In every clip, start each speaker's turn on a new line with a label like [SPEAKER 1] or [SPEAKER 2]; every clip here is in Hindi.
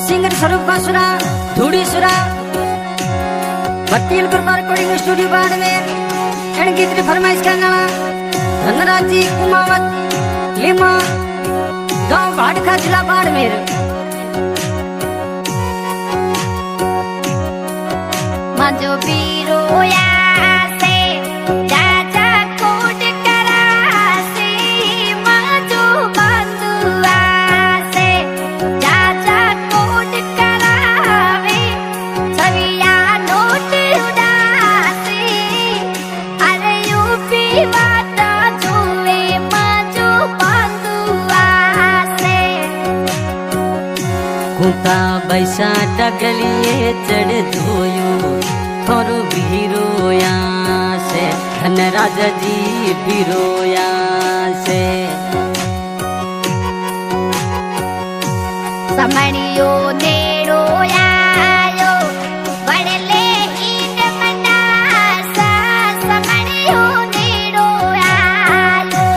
[SPEAKER 1] सिंगर स्वरूप बासुरा धूड़ी सुरा भट्टील कृपा रिकॉर्डिंग स्टूडियो बाड़मेर इन गीत की फरमाइश करना धनराज जी कुमावत लीमा गांव भाड़खा जिला बाड़मेर।
[SPEAKER 2] मजो पीरोया
[SPEAKER 3] कुता बैसा टकलिए चढ़ धोयो थोरो बिरोया से धनराज जी बिरोया से
[SPEAKER 2] समणियो नेड़ोया यो बड़ले ईद मनासा समणियो नेड़ोया यो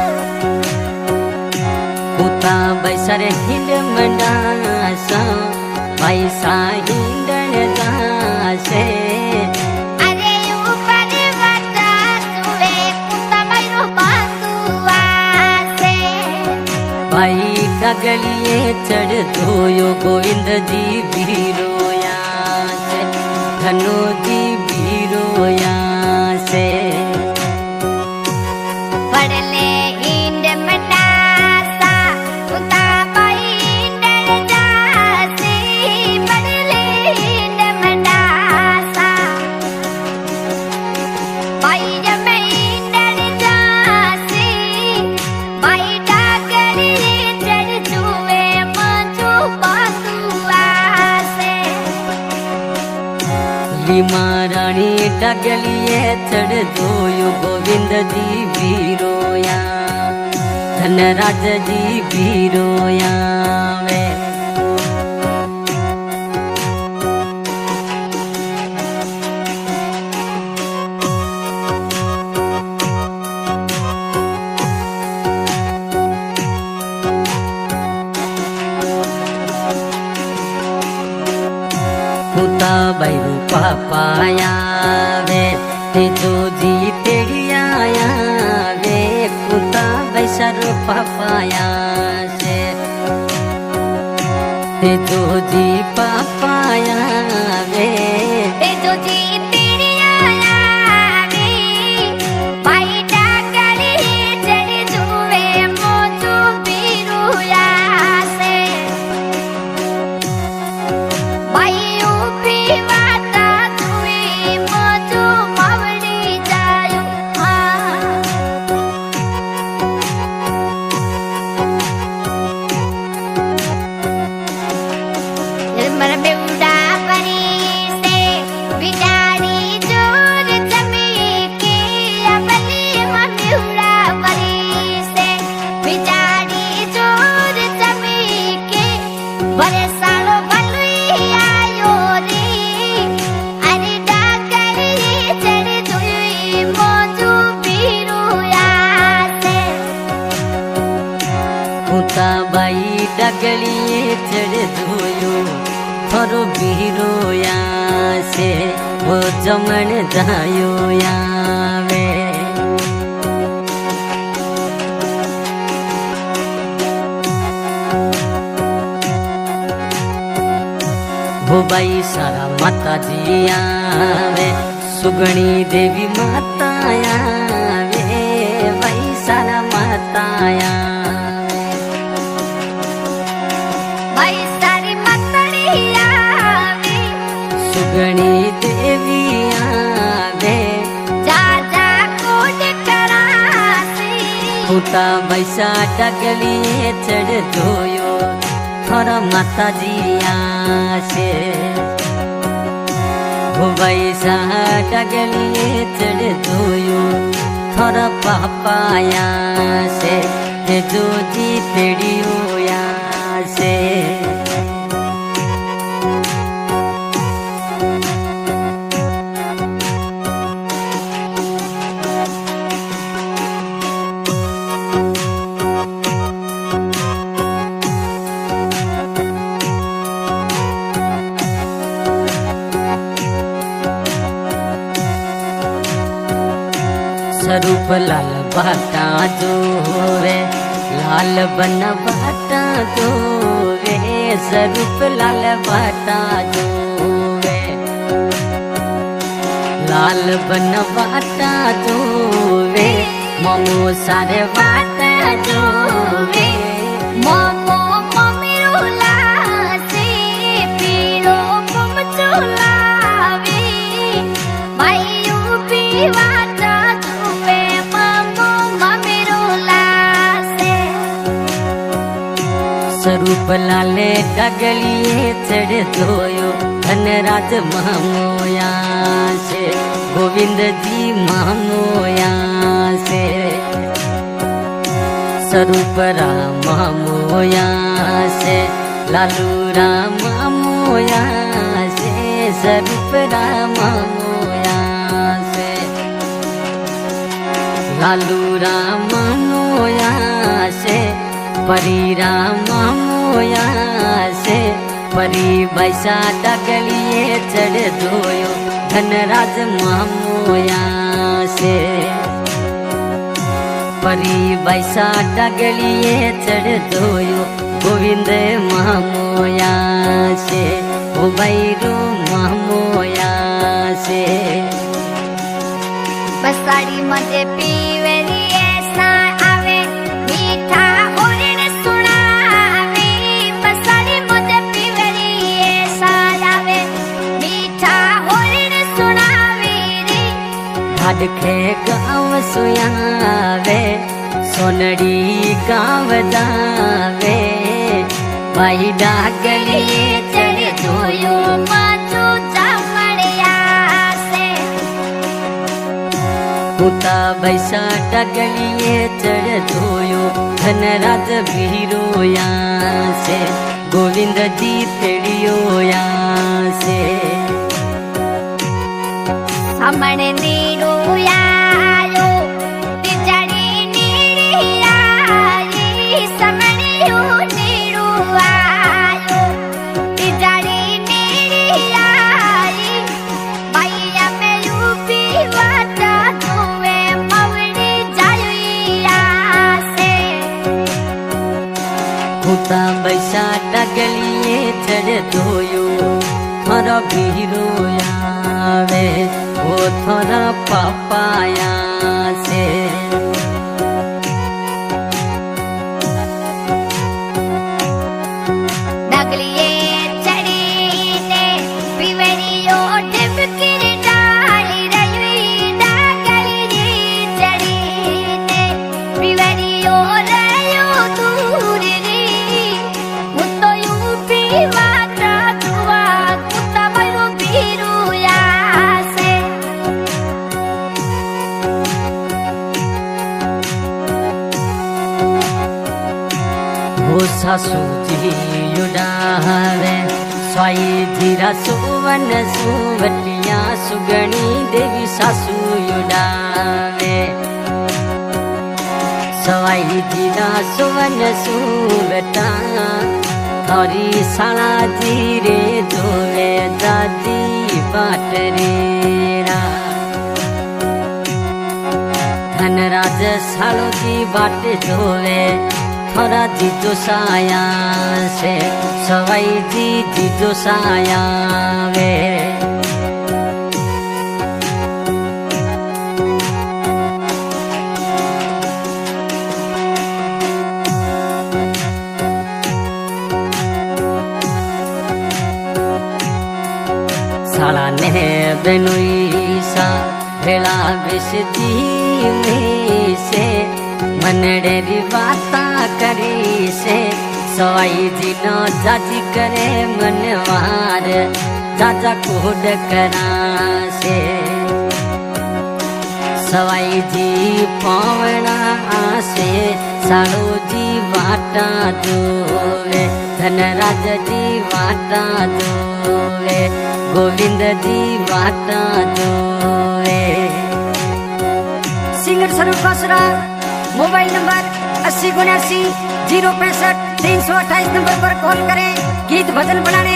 [SPEAKER 3] कुता बैसा रे हिंद मनासा पैसा हिंदन दासे
[SPEAKER 2] अरे ऊपर बता तुवे कुत्ता मरो बांधुआ से
[SPEAKER 3] भाई टगलिए चढ़ धोयो गोविंद जी बिरोया से धनो जी बिरोया से
[SPEAKER 2] बड़ले ईद मनासा कुत्ता
[SPEAKER 3] महारानी टगलिए चढ़ धोयो गोविंद जी बिरोया धनराज जी बिरोया वे कुता बैरू पापाया वे तेजो जी तेरी आया वे कुता बैसर पापाया से तेजो जी पापाया वे
[SPEAKER 2] तेजो जी तेरी आया वे भाई डाकरी चढ़ जुए मोजू बिरुया से भाई
[SPEAKER 3] बाई डगलिए चढ़ धोयो थोरो बिरोया से वो जमन जायो यावे वो बाई सारा माता जी आवे सुगणी देवी माता आवे बाई सारा माता सुगणी देवी आवे
[SPEAKER 2] जा जा कोट करासी
[SPEAKER 3] कुता बैसा टगलिए चढ़ धोयो थोड़ा माता जी आसे वो बैसा टगलिए चढ़ धोयो थोड़ा पापाया से तेजो जी तेरी ओया से स्वरूप लाल बाटा जोवे, लाल बन बाटा जोवे, स्वरूप लाल बाटा जोवे, लाल बन बाटा जोवे, मोमो सारे बाटा जोवे,
[SPEAKER 2] मोमो मम्मीरो लासे पीरो पमचुलावे भाइयों पीवाटा जुवे मोमो मम्मीरो लासे
[SPEAKER 3] स्वरूप लाले डगलिए चढ़ धोयो, धनराज मामोया से, गोविंद जी मामोया से, स्वरूप राम मोया से, लालू राम मोया से, स्वरूप राम मोया से, लालू राम मोया से, परी राम मोया से, परी बैसा डगलिए चढ़ धोयो, धनराज मामोया से, परी बैसा डगलिए चढ़ धोयो, गोविंद मामोया से, ओ बैरू मामोया से,
[SPEAKER 2] बसाड़ी मजे पीवेरी ऐसा आवे मीठा ओरण सुनावे, बसाड़ी मजे पीवेरी ऐसा आवे मीठा ओरण सुनावे रे,
[SPEAKER 3] ढाडखे गाँव सुयावे, सोनड़ी गाँव जावे, भाई डागलिए चढ़ धोयो,
[SPEAKER 2] माचो चामड़िया से
[SPEAKER 3] कुता बैसा डगलिए चढ़ धोयो, धनराज भीरोया से, गोविंद जी तेड़ियोया से,
[SPEAKER 2] हमने नीरो आयो तिजड़ी नीरी आई, समणियो नीरो आयो तिजड़ी नीरी आई, भैया में यूपी वाटा धोवे मवड़ी जायुया से
[SPEAKER 3] कुता बैसा डगलिए चढ़ धोयो, थोड़ा भीरोया वे, वो थोड़ा पापाया से,
[SPEAKER 2] डगलिए चढ़ी ने पिवरियो डिबकिर डाली रही, डगलिए चढ़ी ने पिवरियो रयो दूर री, मुतो यूपी वाटा दुआ कुत्ता भयो बीरुया से
[SPEAKER 3] वो सासू जी युडावे, स्वाई धीरा सुवन सुवटिया, सुगणी देवी सासू युडावे, स्वाई धीरा सुवन सुवटा, थोरी साला जीरे धोवे, दादी बाटरेरा, धनराज सालो जी बाट धोवे, थोड़ा जीजो साया से, सवाई जी जीजो साया वे, साला ने बेनुई सा भेड़ा बेस जी में से, मनडेरी बाता करी से, सवाई जी न जाजी करे मनवार, जाजा कोड करा से, सवाई जी पावना से, साड़ो जी वाटा दोवे, धनराज जी वाटा दोवे, गोविंद जी वाटा दोवे।
[SPEAKER 1] सिंगर स्वरूप बासुरा, मोबाइल नंबर 80 79 065 328 नंबर पर कॉल करें। गीत भजन बनाने